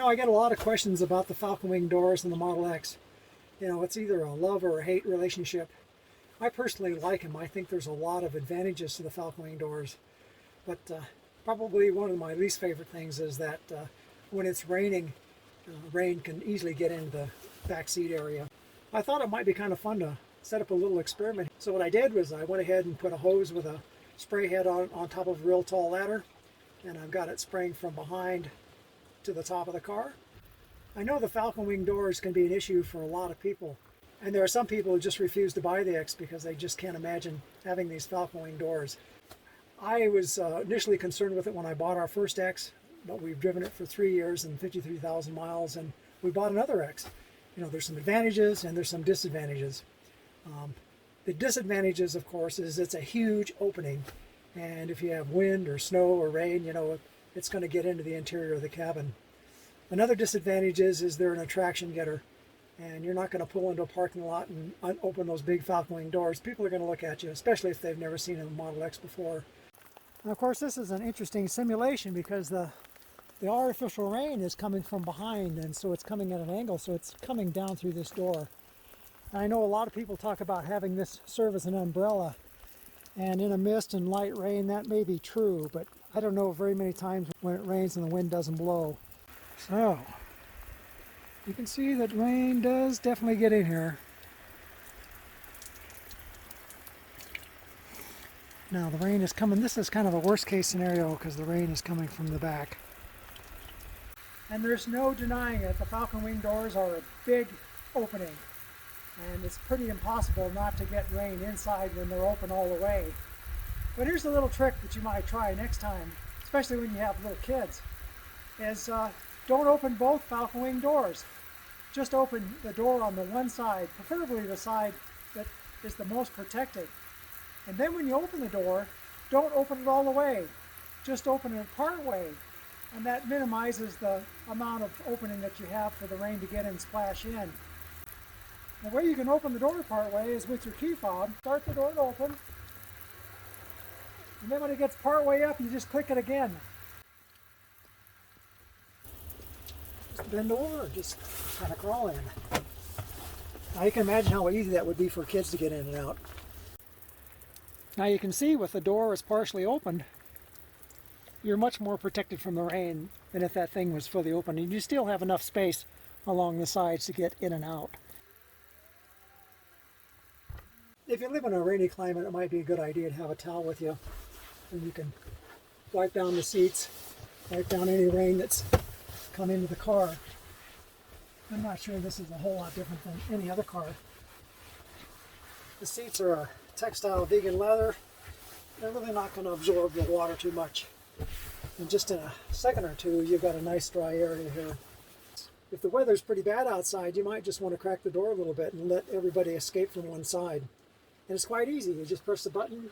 I get a lot of questions about the Falcon Wing doors and the Model X. It's either a love or a hate relationship. I personally like them. I think there's a lot of advantages to the Falcon Wing doors. But probably one of my least favorite things is that when it's raining, rain can easily get into the back seat area. I thought it might be kind of fun to set up a little experiment. So what I did was I went ahead and put a hose with a spray head on top of a real tall ladder, and I've got it spraying from behind to the top of the car. I know the Falcon Wing doors can be an issue for a lot of people, and there are some people who just refuse to buy the X because they just can't imagine having these Falcon Wing doors. I was initially concerned with it when I bought our first X, but we've driven it for 3 years and 53,000 miles, and we bought another X. There's some advantages and there's some disadvantages. The disadvantages, of course, is it's a huge opening, and if you have wind or snow or rain, it's going to get into the interior of the cabin. Another disadvantage is they're an attraction getter, and you're not going to pull into a parking lot and open those big Falcon Wing doors. People are going to look at you, especially if they've never seen a Model X before. And of course, this is an interesting simulation because the artificial rain is coming from behind, and so it's coming at an angle, so it's coming down through this door. And I know a lot of people talk about having this serve as an umbrella, and in a mist and light rain that may be true, but I don't know very many times when it rains and the wind doesn't blow. So you can see that rain does definitely get in here. Now the rain is coming. This is kind of a worst case scenario because the rain is coming from the back. And there's no denying it, the Falcon Wing doors are a big opening, and it's pretty impossible not to get rain inside when they're open all the way. But here's a little trick that you might try next time, especially when you have little kids, is don't open both Falcon Wing doors. Just open the door on the one side, preferably the side that is the most protected. And then when you open the door, don't open it all the way. Just open it part way. And that minimizes the amount of opening that you have for the rain to get in and splash in. The way you can open the door part way is with your key fob. Start the door to open, and then when it gets part way up, you just click it again. Just bend over, just kind of crawl in. Now you can imagine how easy that would be for kids to get in and out. Now you can see with the door is partially opened, you're much more protected from the rain than if that thing was fully open, and you still have enough space along the sides to get in and out. If you live in a rainy climate, it might be a good idea to have a towel with you, and you can wipe down the seats, wipe down any rain that's come into the car. I'm not sure this is a whole lot different than any other car. The seats are a textile vegan leather. They're really not going to absorb the water too much. And just in a second or two, you've got a nice dry area here. If the weather's pretty bad outside, you might just want to crack the door a little bit and let everybody escape from one side. And it's quite easy. You just press the button,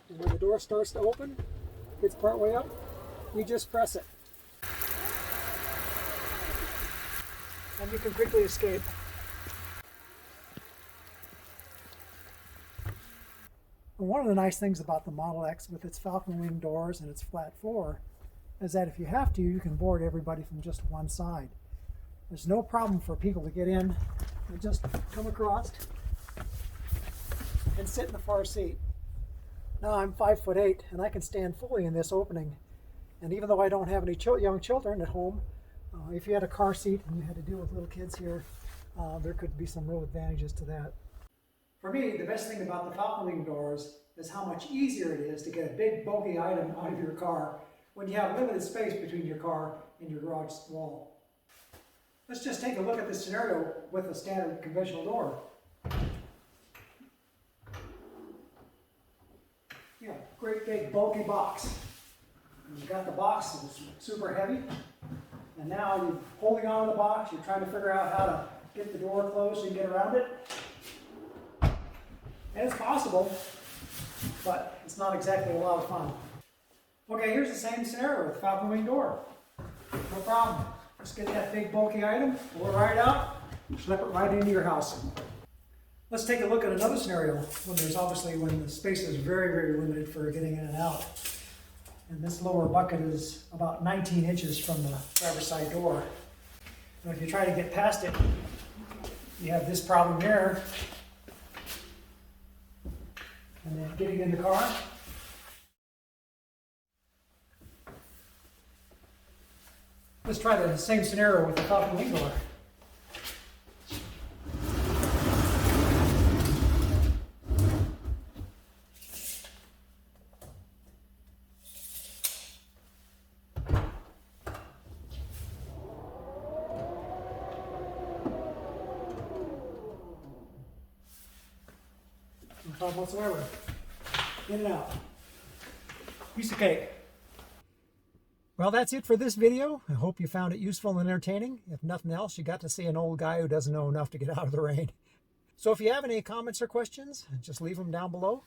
and when the door starts to open, gets part way up, you just press it. And you can quickly escape. And one of the nice things about the Model X with its Falcon Wing doors and its flat floor is that if you have to, you can board everybody from just one side. There's no problem for people to get in and just come across and sit in the far seat. Now I'm 5'8" and I can stand fully in this opening. And even though I don't have any young children at home, if you had a car seat and you had to deal with little kids here, there could be some real advantages to that. For me, the best thing about the Falcon Wing doors is how much easier it is to get a big bulky item out of your car when you have limited space between your car and your garage wall. Let's just take a look at this scenario with a standard conventional door. Yeah, great big bulky box. And you've got the box that's super heavy, and now you're holding on to the box, you're trying to figure out how to get the door closed and get around it. And it's possible, but it's not exactly a lot of fun. Okay, here's the same scenario with the Falcon Wing door. No problem. Just get that big bulky item, pull it right out, slip it right into your house. Let's take a look at another scenario when the space is very, very limited for getting in and out. And this lower bucket is about 19 inches from the driver's side door. And if you try to get past it, you have this problem here. And then getting in the car. Let's try the same scenario with the Falcon wing door. No problem whatsoever. In and out. Piece of cake. Well, that's it for this video. I hope you found it useful and entertaining. If nothing else, you got to see an old guy who doesn't know enough to get out of the rain. So if you have any comments or questions, just leave them down below.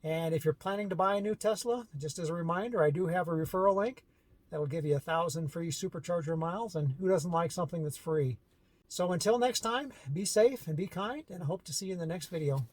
And if you're planning to buy a new Tesla, just as a reminder, I do have a referral link that'll give you 1,000 free supercharger miles, and who doesn't like something that's free? So until next time, be safe and be kind, and I hope to see you in the next video.